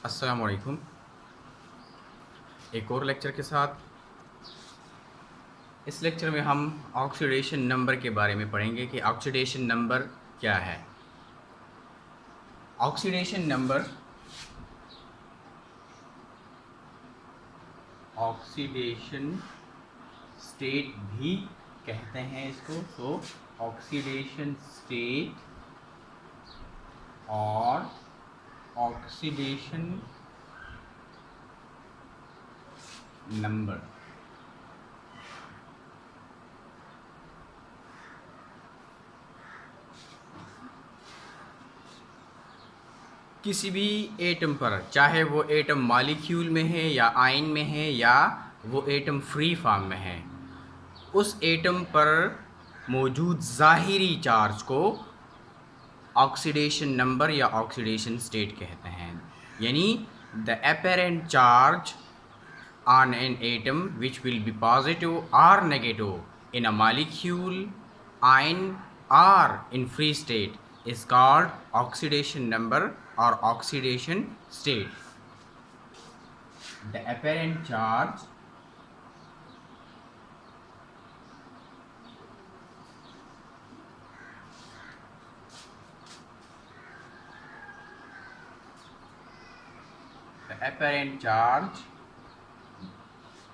अस्सलाम वालेकुम। एक और लेक्चर के साथ। इस लेक्चर में हम ऑक्सीडेशन नंबर के बारे में पढ़ेंगे कि ऑक्सीडेशन नंबर क्या है। ऑक्सीडेशन नंबर, ऑक्सीडेशन स्टेट भी कहते हैं इसको। तो ऑक्सीडेशन स्टेट और ऑक्सीडेशन नंबर किसी भी एटम पर, चाहे वो एटम मॉलिक्यूल में है या आयन में है या वो एटम फ्री फॉर्म में है, उस एटम पर मौजूद ज़ाहिरी चार्ज को ऑक्सीडेशन नंबर या ऑक्सीडेशन स्टेट कहते हैं। यानी the apparent charge on an atom which will be positive or negative in a molecule, ion or in free state is called oxidation number or oxidation state. The apparent charge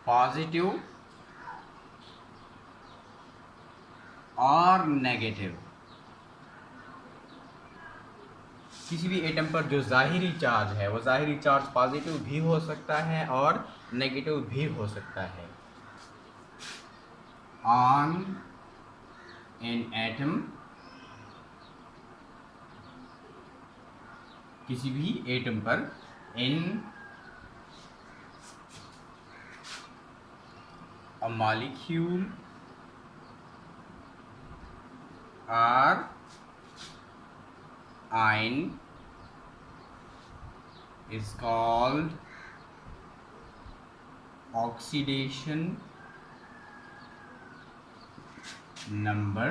positive और negative, किसी भी atom पर जो ज़ाहिरी charge है वो ज़ाहिरी charge positive भी हो सकता है और नेगेटिव भी हो सकता है। ऑन एन एटम, किसी भी एटम पर, इन a molecule or ion is called oxidation number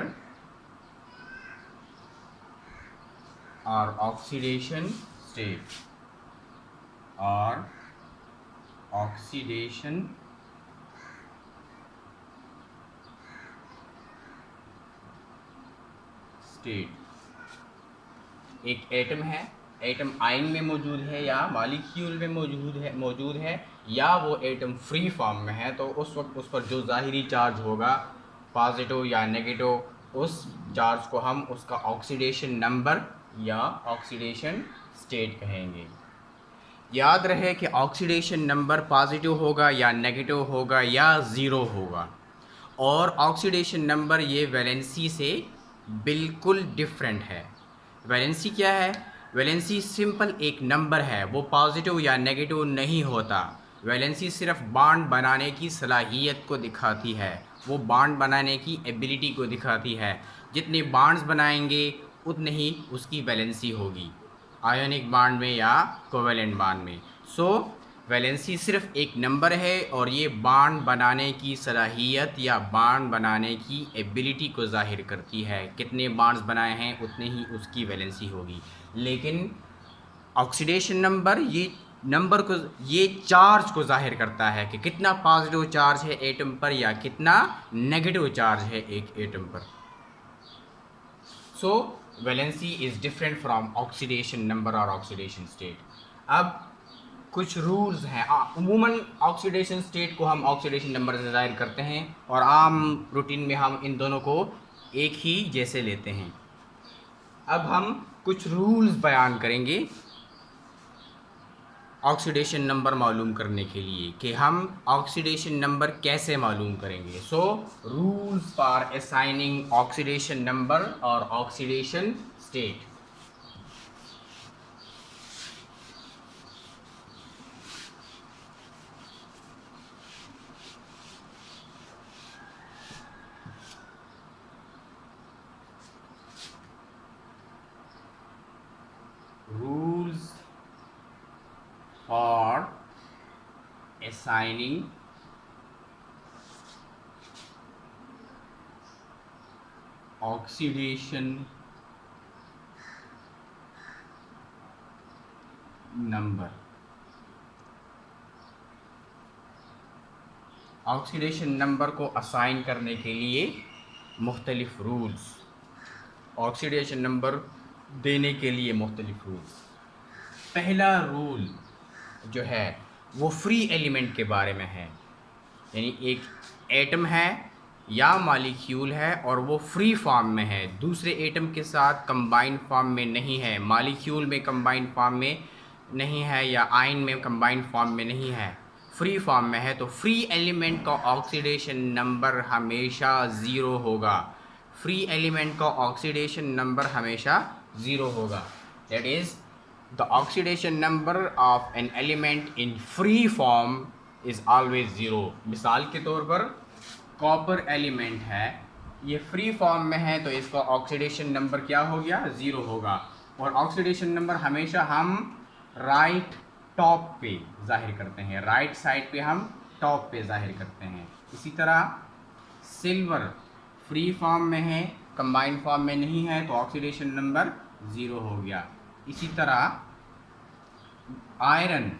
or oxidation state or oxidation state। एक एटम है, एटम आयन में मौजूद है या मॉलिक्यूल में मौजूद है या वो एटम फ्री फॉर्म में है, तो उस वक्त उस पर जो ज़ाहिरी चार्ज होगा पॉजिटिव या नेगेटिव, उस चार्ज को हम उसका ऑक्सीडेशन नंबर या ऑक्सीडेशन स्टेट कहेंगे। याद रहे कि ऑक्सीडेशन नंबर पॉजिटिव होगा या नेगेटिव होगा या ज़ीरो होगा, और ऑक्सीडेशन नंबर ये वैलेंसी से बिल्कुल डिफरेंट है। वैलेंसी क्या है? वैलेंसी सिंपल एक नंबर है, वो पॉजिटिव या नेगेटिव नहीं होता। वैलेंसी सिर्फ बॉन्ड बनाने की सलाहियत को दिखाती है, वो बॉन्ड बनाने की एबिलिटी को दिखाती है। जितने बॉन्ड्स बनाएंगे उतनी ही उसकी वैलेंसी होगी, आयोनिक बॉन्ड में या कोवेलेंट बॉन्ड में। सो वैलेंसी सिर्फ एक नंबर है और ये बॉन्ड बनाने की सलाहियत या बॉन्ड बनाने की एबिलिटी को ज़ाहिर करती है। कितने बॉन्ड्स बनाए हैं उतनी ही उसकी वैलेंसी होगी। लेकिन ऑक्सीडेशन नंबर ये चार्ज को ज़ाहिर करता है कि कितना पॉजिटिव चार्ज है एटम पर या कितना नेगेटिव चार्ज है एक एटम पर। So valency is different from oxidation number और ऑक्सीडेशन स्टेट। अब कुछ रूल्स हैं। उमूमन ऑक्सीडेशन स्टेट को हम ऑक्सीडेशन नंबर से ज़ाहिर करते हैं और आम रूटीन में हम इन दोनों को एक ही जैसे लेते हैं। अब हम कुछ रूल्स बयान करेंगे ऑक्सीडेशन नंबर मालूम करने के लिए कि हम ऑक्सीडेशन नंबर कैसे मालूम करेंगे। So rules for assigning oxidation number और oxidation state. Rules for assigning oxidation number oxidation number को असाइन करने के लिए मुख्तलिफ रूल्स, ऑक्सीडेशन नंबर देने के लिए मुख्तलिफ रूल्स। पहला रूल जो है वो फ्री एलिमेंट के बारे में है, यानी एक एटम है या मॉलिक्यूल है और वो फ्री फॉर्म में है, दूसरे एटम के साथ कंबाइंड फॉर्म में नहीं है, मॉलिक्यूल में कंबाइंड फॉर्म में नहीं है या आयन में कंबाइंड फॉर्म में नहीं है, फ्री फॉर्म में है, तो फ्री एलिमेंट का ऑक्सीडेशन नंबर हमेशा ज़ीरो होगा। फ्री एलिमेंट का ऑक्सीडेशन नंबर हमेशा ज़ीरो होगा। That is the oxidation number of an element in free form is always zero. मिसाल के तौर पर कॉपर एलिमेंट है, ये फ्री फॉर्म में है तो इसका ऑक्सीडेशन नंबर क्या हो गया, ज़ीरो होगा। और ऑक्सीडेशन नंबर हमेशा हम राइट टॉप पे जाहिर करते हैं, राइट साइड पे हम टॉप पे जाहिर करते हैं। इसी तरह सिल्वर फ्री फॉर्म में है, कंबाइंड फॉर्म में नहीं है, तो ऑक्सीडेशन नंबर ज़ीरो हो गया। इसी तरह आयरन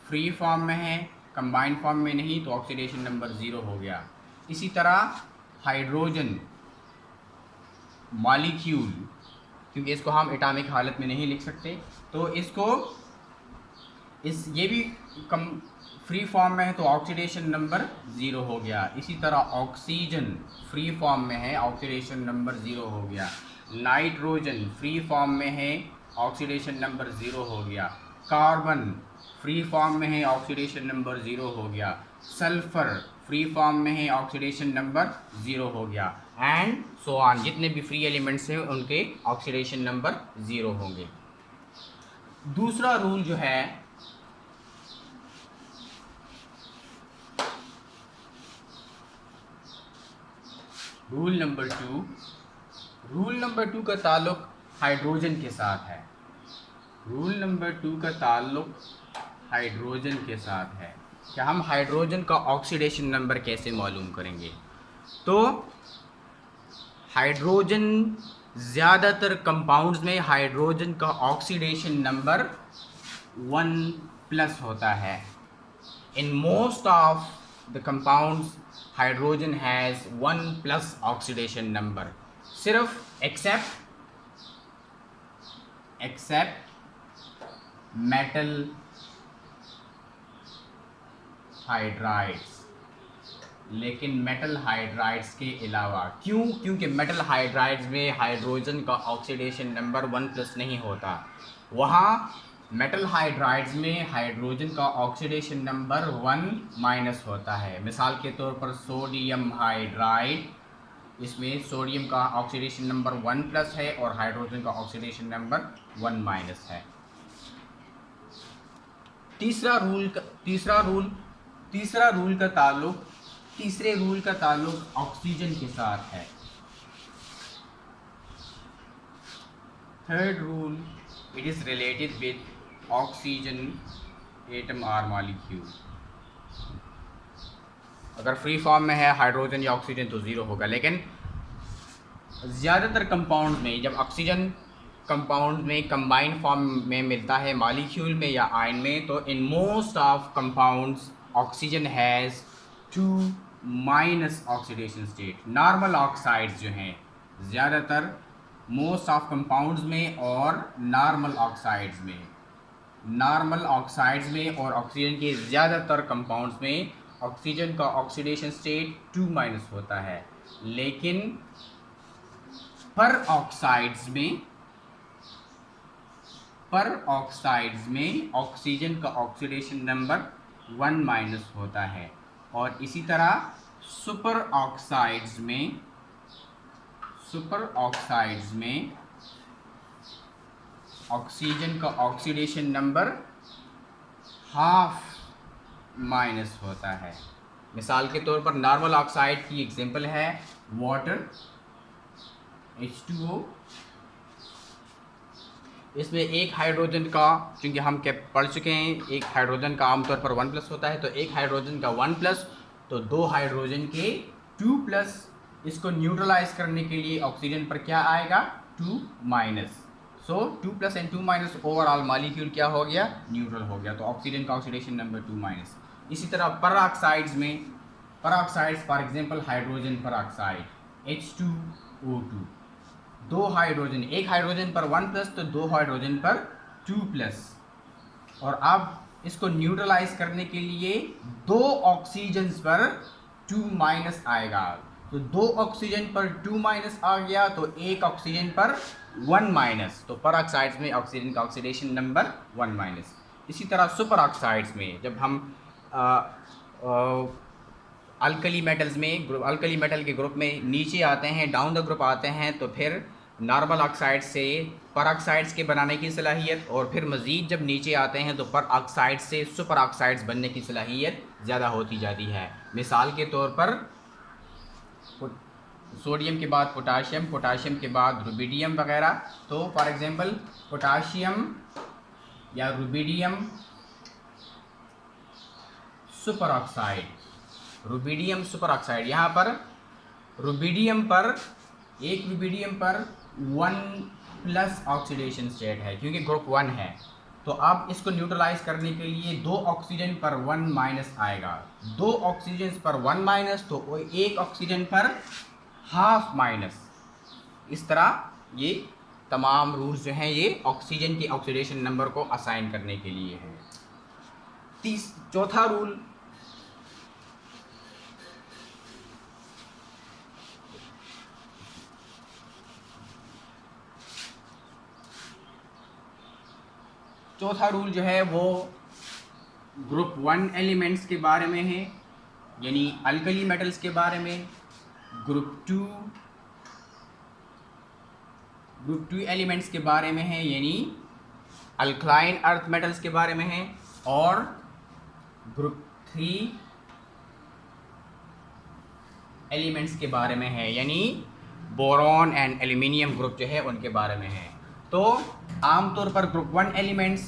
फ्री फॉर्म में है, कंबाइंड फॉर्म में नहीं, तो ऑक्सीडेशन नंबर ज़ीरो हो गया। इसी तरह हाइड्रोजन मॉलिक्यूल, क्योंकि इसको हम एटॉमिक हालत में नहीं लिख सकते, तो इसको ये भी कम फ्री फॉर्म में है तो ऑक्सीडेशन नंबर ज़ीरो हो गया। इसी तरह ऑक्सीजन फ्री फॉर्म में है, ऑक्सीडेशन नंबर ज़ीरो हो गया। नाइट्रोजन फ्री फॉर्म में है, ऑक्सीडेशन नंबर ज़ीरो हो गया। कार्बन फ्री फॉर्म में है, ऑक्सीडेशन नंबर ज़ीरो हो गया। सल्फ़र फ्री फॉर्म में है, ऑक्सीडेशन नंबर ज़ीरो हो गया, एंड सो ऑन। जितने भी फ्री एलिमेंट्स हैं उनके ऑक्सीडेशन नंबर ज़ीरो होंगे। दूसरा रूल जो है रूल नंबर टू का ताल्लुक हाइड्रोजन के साथ है। रूल नंबर टू का ताल्लुक हाइड्रोजन के साथ है। कि हम हाइड्रोजन का ऑक्सीडेशन नंबर कैसे मालूम करेंगे, तो हाइड्रोजन ज़्यादातर कंपाउंड्स में हाइड्रोजन का ऑक्सीडेशन नंबर 1+ होता है। In most of the compounds hydrogen has 1+ oxidation number, सिर्फ एक्सेप्ट मेटल हाइड्राइड्स। लेकिन मेटल हाइड्राइड्स के अलावा, क्योंकि मेटल हाइड्राइड्स में हाइड्रोजन का ऑक्सीडेशन नंबर 1+ नहीं होता, वहाँ मेटल हाइड्राइड्स में हाइड्रोजन का ऑक्सीडेशन नंबर 1- होता है। मिसाल के तौर पर सोडियम हाइड्राइड, इसमें सोडियम का ऑक्सीडेशन नंबर 1+ है और हाइड्रोजन का ऑक्सीडेशन नंबर 1- है। तीसरा रूल का ताल्लुक ऑक्सीजन के साथ है। Third rule, it is related with oxygen atom और मॉलिक्यूल। अगर फ्री फॉर्म में है हाइड्रोजन या ऑक्सीजन तो ज़ीरो होगा, लेकिन ज़्यादातर कंपाउंड में जब ऑक्सीजन कंपाउंड में कंबाइंड फॉर्म में मिलता है मॉलिक्यूल में या आयन में, तो in most of compounds oxygen has 2- oxidation state. Normal oxides जो हैं ज़्यादातर मोस्ट ऑफ कंपाउंड्स में और नॉर्मल ऑक्साइड्स में और ऑक्सीजन के ज़्यादातर कंपाउंड्स में ऑक्सीजन का ऑक्सीडेशन स्टेट 2- होता है। लेकिन पर ऑक्साइड्स में ऑक्सीजन का ऑक्सीडेशन नंबर 1- होता है। और इसी तरह सुपर ऑक्साइड्स में ऑक्सीजन का ऑक्सीडेशन नंबर 1/2- होता है। मिसाल के तौर पर नॉर्मल ऑक्साइड की एग्जांपल है वाटर H2O। इसमें एक हाइड्रोजन का, चूँकि हम पढ़ चुके हैं, एक हाइड्रोजन का आमतौर पर 1+ होता है, तो एक हाइड्रोजन का 1+, तो 2 हाइड्रोजन के 2+। इसको न्यूट्रलाइज करने के लिए ऑक्सीजन पर क्या आएगा, 2-। सो 2+ एंड 2- ओवरऑल मॉलिक्यूल क्या हो गया, न्यूट्रल हो गया, तो ऑक्सीजन का ऑक्सीडेशन नंबर 2-। इसी तरह पर peroxides, for example hydrogen peroxide H2O2, दो हाइड्रोजन, एक हाइड्रोजन पर 1 प्लस तो दो हाइड्रोजन पर 2 प्लस, और अब इसको न्यूट्रलाइज करने के लिए दो ऑक्सीजन पर 2 माइनस आएगा, तो दो ऑक्सीजन पर 2 माइनस आ गया तो एक ऑक्सीजन पर 1 माइनस, तो peroxides में ऑक्सीजन का ऑक्सीडेशन नंबर 1 माइनस। इसी तरह सुपर ऑक्साइड्स में जब हम अल्कली मेटल्स में अल्कली मेटल के ग्रुप में नीचे आते हैं, डाउन द ग्रुप आते हैं, तो फिर नॉर्मल ऑक्साइड से peroxides के बनाने की सलाहियत, और फिर मज़ीद जब नीचे आते हैं तो peroxides से सुपर ऑक्साइड्स बनने की सलाहियत ज़्यादा होती जाती है। मिसाल के तौर पर सोडियम के बाद पोटाशियम, पोटाशियम के बाद रुबिडियम वगैरह। तो फॉर एग्जांपल पोटाशियम या rubidium super oxide, rubidium super oxide, यहाँ पर रुबिडियम पर, एक रुबिडियम पर 1 प्लस ऑक्सीडेशन स्टेट है क्योंकि ग्रुप 1 है, तो अब इसको न्यूट्रलाइज करने के लिए दो ऑक्सीजन पर 1 माइनस आएगा, दो ऑक्सीजन पर 1 माइनस तो एक ऑक्सीजन पर हाफ माइनस। इस तरह ये तमाम रूल्स जो हैं ये ऑक्सीजन के ऑक्सीडेशन नंबर को असाइन करने के लिए है। चौथा रूल, चौथा रूल जो है वो ग्रुप 1 एलिमेंट्स के बारे में है, यानी अल्कली मेटल्स के बारे में। ग्रुप 2 एलिमेंट्स के बारे में है, यानी अल्कलाइन अर्थ मेटल्स के बारे में है। और ग्रुप 3 एलिमेंट्स के बारे में है, यानी बोरॉन एंड एल्यूमिनियम ग्रुप जो है उनके बारे में है। तो आमतौर पर ग्रुप 1 एलिमेंट्स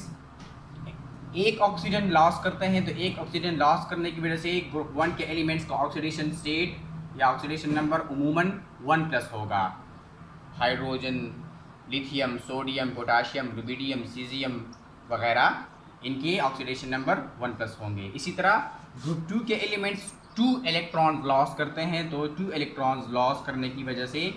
एक ऑक्सीजन लॉस करते हैं, तो एक ऑक्सीजन लॉस करने की वजह से ग्रुप 1 के एलिमेंट्स का ऑक्सीडेशन स्टेट या ऑक्सीडेशन नंबर उमूमन 1 प्लस होगा। Hydrogen, lithium, sodium, potassium, rubidium, caesium वगैरह, इनके ऑक्सीडेशन नंबर 1 प्लस होंगे। इसी तरह ग्रुप 2 के एलिमेंट्स 2 इलेक्ट्रॉन लॉस करते हैं, तो 2 इलेक्ट्रॉन्स लॉस करने की वजह से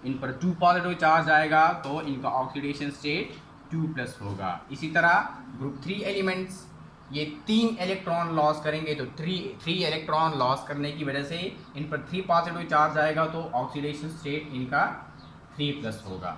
इन पर 2 पॉजिटिव चार्ज आएगा, तो इनका ऑक्सीडेशन स्टेट 2 प्लस होगा। इसी तरह ग्रुप 3 एलिमेंट्स ये 3 इलेक्ट्रॉन लॉस करेंगे, तो 3 इलेक्ट्रॉन लॉस करने की वजह से इन पर 3 पॉजिटिव चार्ज आएगा, तो ऑक्सीडेशन स्टेट इनका 3 प्लस होगा।